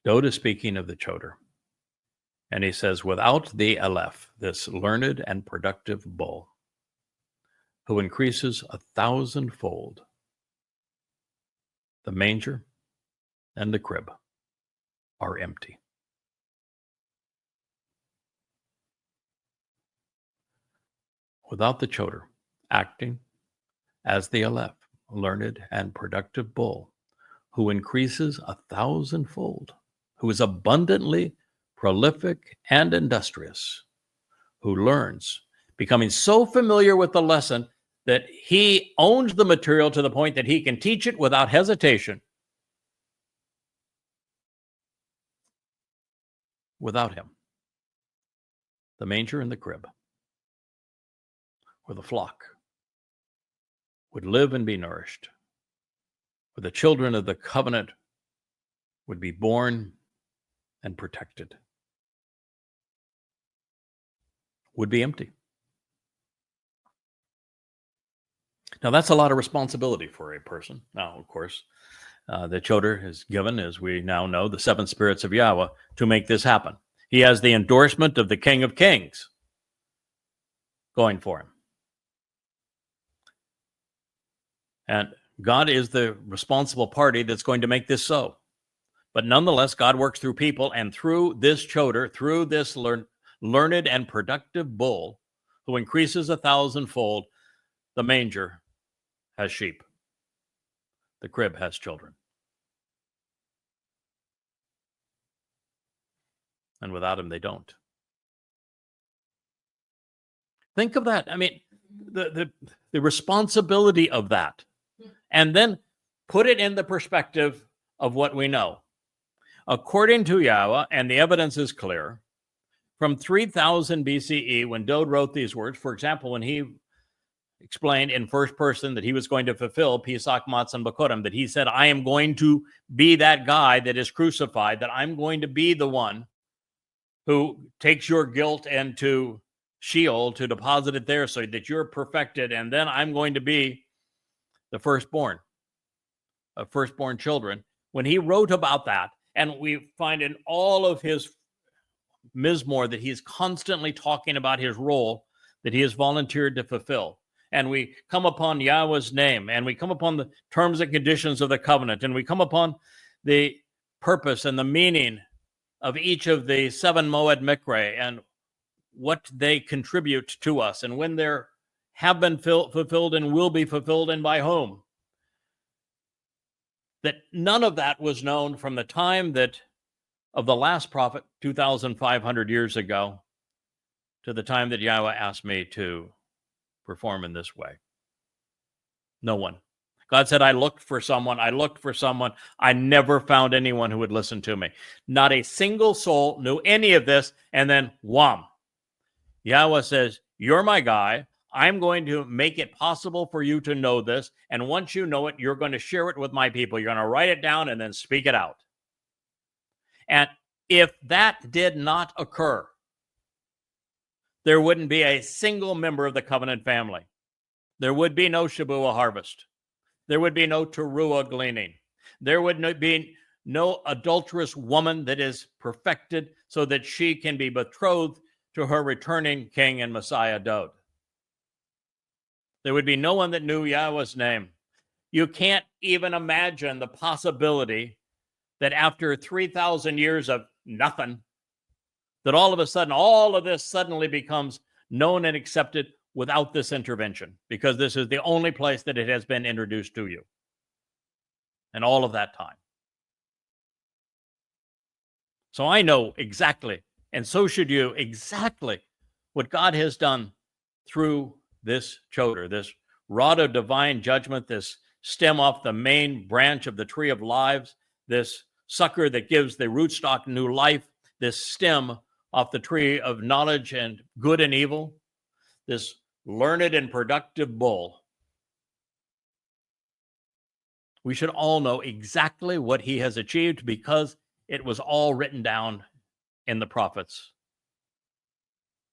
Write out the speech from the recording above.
Dode is speaking of the Choter. And he says, without the Eleph, this learned and productive bull, who increases 1,000-fold, the manger and the crib are empty. Without the Choter acting as the Eleph, learned and productive bull, who increases 1,000-fold, who is abundantly prolific and industrious, who learns, becoming so familiar with the lesson that he owns the material to the point that he can teach it without hesitation. Without him, the manger and the crib, where the flock would live and be nourished, where the children of the covenant would be born and protected, would be empty. Now, that's a lot of responsibility for a person. Now, of course, the Choter is given, as we now know, the 7 spirits of Yahweh to make this happen. He has the endorsement of the King of Kings going for him. And God is the responsible party that's going to make this so. But nonetheless, God works through people, and through this Choter, through this learned and productive bull, who increases 1,000-fold, the manger has sheep. The crib has children. And without him, they don't. Think of that. I mean, the responsibility of that. And then put it in the perspective of what we know. According to Yahweh, and the evidence is clear, from 3000 BCE, when Dode wrote these words, for example, when he explained in first person that he was going to fulfill Pesach, Matzah, and Bakorim, that he said, I am going to be that guy that is crucified, that I'm going to be the one who takes your guilt into Sheol to deposit it there so that you're perfected, and then I'm going to be the firstborn of firstborn children. When he wrote about that, and we find in all of his Mizmor that he's constantly talking about his role that he has volunteered to fulfill. And we come upon Yahweh's name, and we come upon the terms and conditions of the covenant, and we come upon the purpose and the meaning of each of the 7 Moed Mikre and what they contribute to us, and when they have been fulfilled and will be fulfilled, and by whom. That none of that was known from the time that of the last prophet 2,500 years ago to the time that Yahweh asked me to perform in this way. No one. God said, I looked for someone. I never found anyone who would listen to me. Not a single soul knew any of this. And then, wham. Yahweh says, you're my guy. I'm going to make it possible for you to know this. And once you know it, you're going to share it with my people. You're going to write it down and then speak it out. And if that did not occur, there wouldn't be a single member of the covenant family. There would be no Shabuah harvest. There would be no Teruah gleaning. There would be no adulterous woman that is perfected so that she can be betrothed to her returning king and Messiah Dode. There would be no one that knew Yahweh's name. You can't even imagine the possibility that after 3,000 years of nothing, that all of a sudden, all of this suddenly becomes known and accepted without this intervention, because this is the only place that it has been introduced to you. And all of that time. So I know exactly, and so should you, exactly what God has done through this Choter, this rod of divine judgment, this stem off the main branch of the tree of lives, this sucker that gives the rootstock new life, this stem off the tree of knowledge and good and evil, this learned and productive bull. We should all know exactly what he has achieved because it was all written down in the prophets